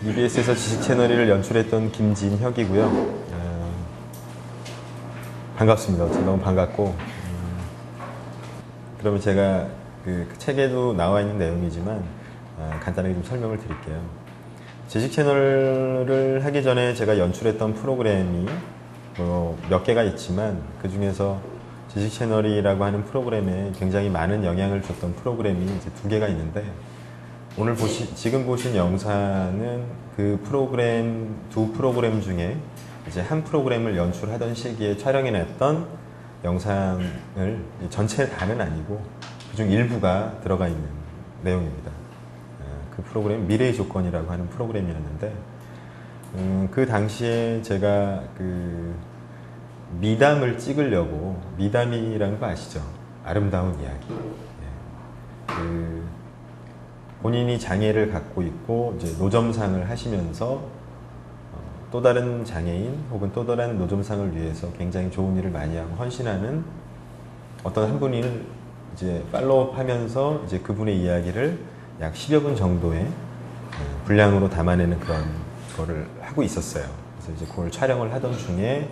EBS에서 지식 채널을 연출했던 김진혁이고요. 반갑습니다. 너무 반갑고, 그러면 제가 그 책에도 나와 있는 내용이지만 간단하게 좀 설명을 드릴게요. 지식 채널을 하기 전에 제가 연출했던 프로그램이 몇 개가 있지만 그 중에서 지식 채널이라고 하는 프로그램에 굉장히 많은 영향을 줬던 프로그램이 이제 2개가 있는데, 오늘 지금 보신 영상은 그 프로그램, 2 프로그램 중에 이제 한 프로그램을 연출하던 시기에 촬영해냈던 영상을 전체 다는 아니고 그중 일부가 들어가 있는 내용입니다. 그 프로그램 미래의 조건이라고 하는 프로그램이었는데, 그 당시에 제가 그 미담을 찍으려고, 미담이라는 거 아시죠? 아름다운 이야기. 그 본인이 장애를 갖고 있고 이제 노점상을 하시면서 또 다른 장애인 혹은 또 다른 노점상을 위해서 굉장히 좋은 일을 많이 하고 헌신하는 어떤 한 분을 이제 팔로우하면서 이제 그분의 이야기를 약 10여 분 정도의 분량으로 담아내는 그런 거를 하고 있었어요. 그래서 이제 그걸 촬영을 하던 중에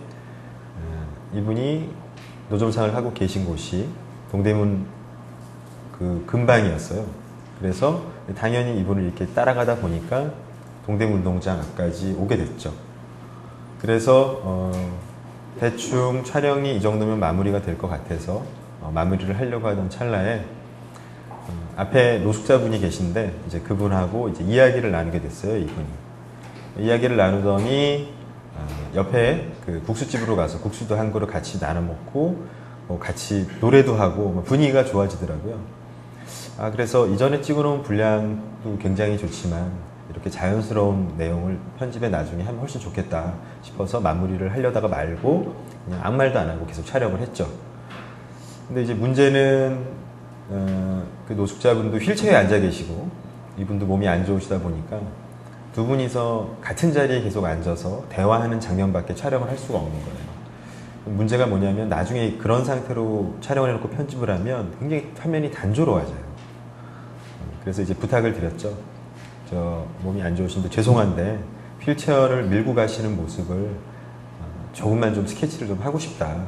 이분이 노점상을 하고 계신 곳이 동대문 그 근방이었어요. 그래서 당연히 이분을 이렇게 따라가다 보니까 동대문 운동장 앞까지 오게 됐죠. 그래서 대충 촬영이 이 정도면 마무리가 될 것 같아서 마무리를 하려고 하던 찰나에 앞에 노숙자분이 계신데 이제 그분하고 이제 이야기를 나누게 됐어요. 이분이 이야기를 나누더니 옆에 그 국수집으로 가서 국수도 한 그릇 같이 나눠 먹고 같이 노래도 하고 분위기가 좋아지더라고요. 그래서 이전에 찍어놓은 분량도 굉장히 좋지만 이렇게 자연스러운 내용을 편집에 나중에 하면 훨씬 좋겠다 싶어서 마무리를 하려다가 말고 그냥 아무 말도 안 하고 계속 촬영을 했죠. 근데 이제 문제는 그 노숙자분도 휠체어에 앉아 계시고 이분도 몸이 안 좋으시다 보니까 두 분이서 같은 자리에 계속 앉아서 대화하는 장면밖에 촬영을 할 수가 없는 거예요. 문제가 뭐냐면 나중에 그런 상태로 촬영을 해놓고 편집을 하면 굉장히 화면이 단조로워져요. 그래서 이제 부탁을 드렸죠. 저 몸이 안 좋으신데 죄송한데 휠체어를 밀고 가시는 모습을 조금만 좀 스케치를 좀 하고 싶다.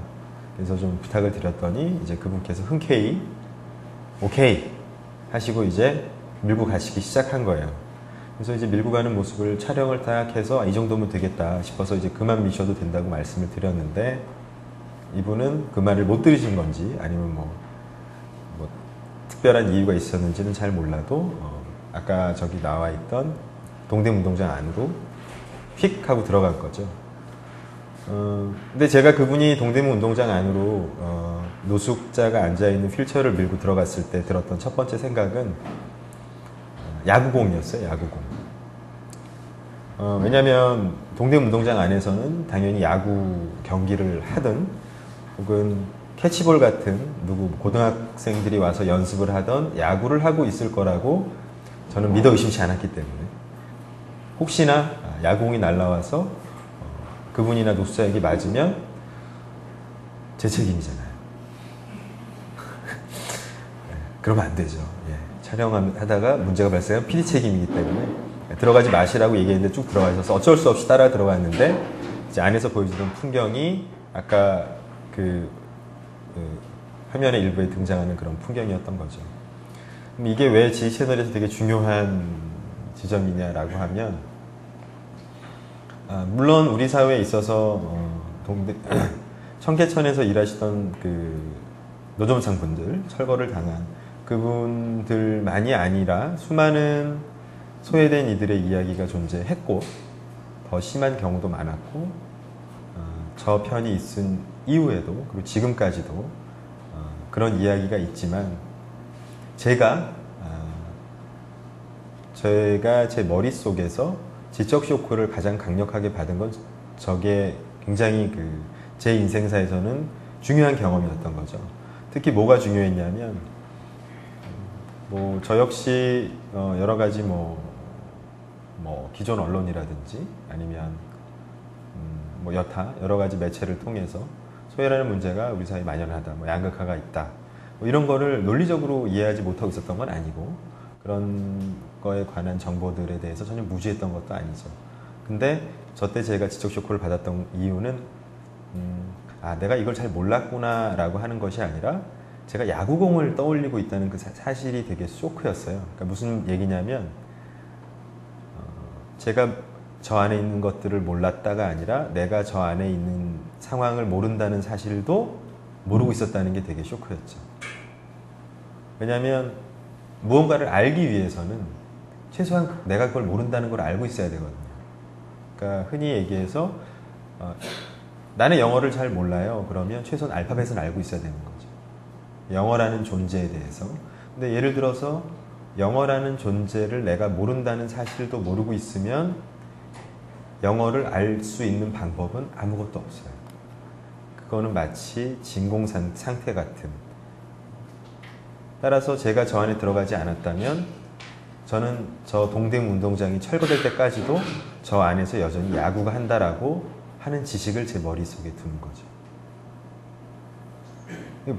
그래서 좀 부탁을 드렸더니 이제 그분께서 흔쾌히 오케이 하시고 이제 밀고 가시기 시작한 거예요. 그래서 이제 밀고 가는 모습을 촬영을 딱 해서 이 정도면 되겠다 싶어서 이제 그만 미셔도 된다고 말씀을 드렸는데, 이분은 그 말을 못 들으신 건지 아니면 뭐 특별한 이유가 있었는지는 잘 몰라도 아까 저기 나와 있던 동대문 운동장 안으로 휙 하고 들어간 거죠. 근데 제가 그분이 동대문 운동장 안으로 노숙자가 앉아있는 휠체어를 밀고 들어갔을 때 들었던 첫 번째 생각은 야구공이었어요. 야구공. 왜냐면 동대문 운동장 안에서는 당연히 야구 경기를 하든 혹은 캐치볼 같은 고등학생들이 와서 연습을 하던 야구를 하고 있을 거라고 저는 믿어 의심치 않았기 때문에, 혹시나 야구공이 날라와서 그분이나 노숙자에게 맞으면 제 책임이잖아요. 그러면 안 되죠. 촬영하다가 문제가 발생하면 PD 책임이기 때문에 들어가지 마시라고 얘기했는데 쭉 들어가셔서 어쩔 수 없이 따라 들어갔는데 이제 안에서 보여주던 풍경이 아까 그 화면의 일부에 등장하는 그런 풍경이었던 거죠. 그럼 이게 왜 지식 채널에서 되게 중요한 지점이냐라고 하면, 물론 우리 사회에 있어서 청계천에서 일하시던 그 노점상 분들, 철거를 당한 그분들만이 아니라 수많은 소외된 이들의 이야기가 존재했고 더 심한 경우도 많았고, 저 편이 있은 이후에도 그리고 지금까지도 그런 이야기가 있지만, 제가 제 머릿속에서 지적 쇼크를 가장 강력하게 받은 건 저게 굉장히 제 인생사에서는 중요한 경험이었던 거죠. 특히 뭐가 중요했냐면, 저 역시 여러 가지 기존 언론이라든지 아니면 여타 여러 가지 매체를 통해서 소외라는 문제가 우리 사회에 만연하다, 양극화가 있다, 이런 거를 논리적으로 이해하지 못하고 있었던 건 아니고, 그런 거에 관한 정보들에 대해서 전혀 무지했던 것도 아니죠. 근데 저 때 제가 지적 쇼크를 받았던 이유는 내가 이걸 잘 몰랐구나 라고 하는 것이 아니라 제가 야구공을 떠올리고 있다는 그 사실이 되게 쇼크였어요. 그러니까 무슨 얘기냐면 제가 저 안에 있는 것들을 몰랐다가 아니라 내가 저 안에 있는 상황을 모른다는 사실도 모르고 있었다는 게 되게 쇼크였죠. 왜냐하면 무언가를 알기 위해서는 최소한 내가 그걸 모른다는 걸 알고 있어야 되거든요. 그러니까 흔히 얘기해서 나는 영어를 잘 몰라요. 그러면 최소한 알파벳은 알고 있어야 되는 거죠. 영어라는 존재에 대해서. 근데 예를 들어서 영어라는 존재를 내가 모른다는 사실도 모르고 있으면 영어를 알 수 있는 방법은 아무것도 없어요. 그거는 마치 진공 상태 같은. 따라서 제가 저 안에 들어가지 않았다면 저는 저 동대문 운동장이 철거될 때까지도 저 안에서 여전히 야구가 한다라고 하는 지식을 제 머릿속에 두는 거죠.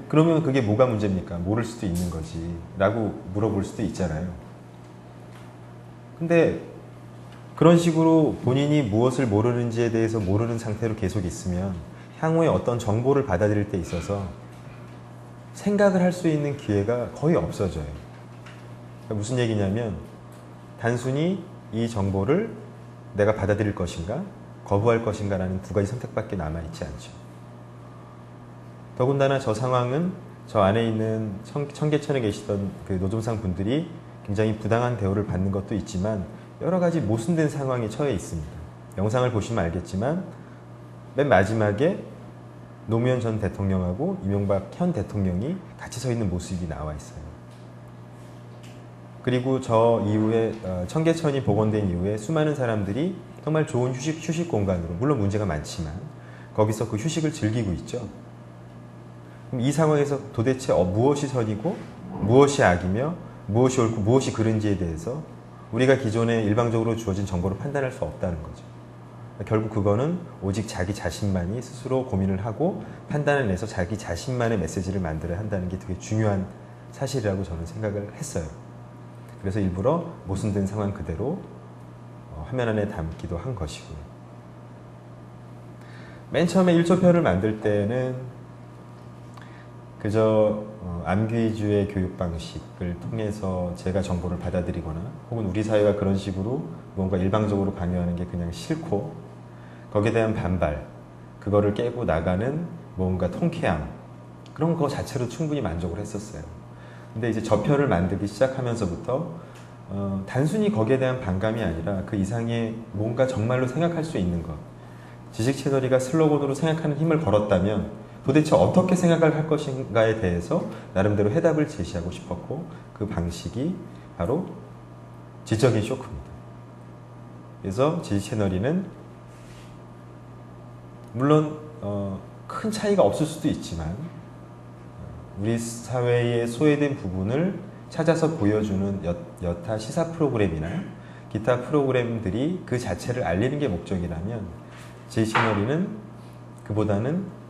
그러면 그게 뭐가 문제입니까? 모를 수도 있는 거지 라고 물어볼 수도 있잖아요. 근데 그런 식으로 본인이 무엇을 모르는지에 대해서 모르는 상태로 계속 있으면 향후에 어떤 정보를 받아들일 때 있어서 생각을 할 수 있는 기회가 거의 없어져요. 그러니까 무슨 얘기냐면 단순히 이 정보를 내가 받아들일 것인가 거부할 것인가 라는 두 가지 선택밖에 남아있지 않죠. 더군다나 저 상황은 저 안에 있는 청계천에 계시던 그 노점상 분들이 굉장히 부당한 대우를 받는 것도 있지만 여러 가지 모순된 상황에 처해 있습니다. 영상을 보시면 알겠지만 맨 마지막에 노무현 전 대통령하고 이명박 현 대통령이 같이 서 있는 모습이 나와 있어요. 그리고 저 이후에 청계천이 복원된 이후에 수많은 사람들이 정말 좋은 휴식 공간으로, 물론 문제가 많지만 거기서 그 휴식을 즐기고 있죠. 그럼 이 상황에서 도대체 무엇이 선이고 무엇이 악이며 무엇이 옳고 무엇이 그른지에 대해서 우리가 기존에 일방적으로 주어진 정보로 판단할 수 없다는 거죠. 결국 그거는 오직 자기 자신만이 스스로 고민을 하고 판단을 내서 자기 자신만의 메시지를 만들어야 한다는 게 되게 중요한 사실이라고 저는 생각을 했어요. 그래서 일부러 모순된 상황 그대로 화면 안에 담기도 한 것이고요. 맨 처음에 1초표를 만들 때는 그저 암기주의 교육 방식을 통해서 제가 정보를 받아들이거나 혹은 우리 사회가 그런 식으로 뭔가 일방적으로 강요하는 게 그냥 싫고 거기에 대한 반발, 그거를 깨고 나가는 뭔가 통쾌함, 그런 거 자체로 충분히 만족을 했었어요. 근데 이제 저표를 만들기 시작하면서부터 단순히 거기에 대한 반감이 아니라 그 이상의 뭔가 정말로 생각할 수 있는 것, 지식 채널이가 슬로건으로 생각하는 힘을 걸었다면 도대체 어떻게 생각을 할 것인가에 대해서 나름대로 해답을 제시하고 싶었고 그 방식이 바로 지적인 쇼크입니다. 그래서 지식 채널이는 물론 큰 차이가 없을 수도 있지만 우리 사회의 소외된 부분을 찾아서 보여주는 여타 시사 프로그램이나 기타 프로그램들이 그 자체를 알리는 게 목적이라면 지식 채널이는 그보다는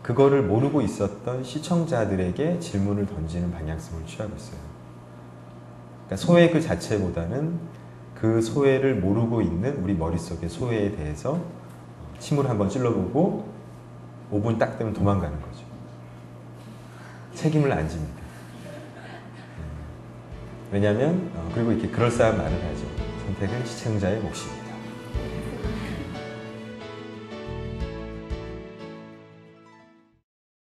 그거를 모르고 있었던 시청자들에게 질문을 던지는 방향성을 취하고 있어요. 그러니까 소외 그 자체보다는 그 소외를 모르고 있는 우리 머릿속의 소외에 대해서 침을 한번 찔러보고 5분 딱 되면 도망가는 거죠. 책임을 안 집니다. 왜냐하면 그리고 이렇게 그럴싸한 말을 하죠. 선택은 시청자의 몫입니다.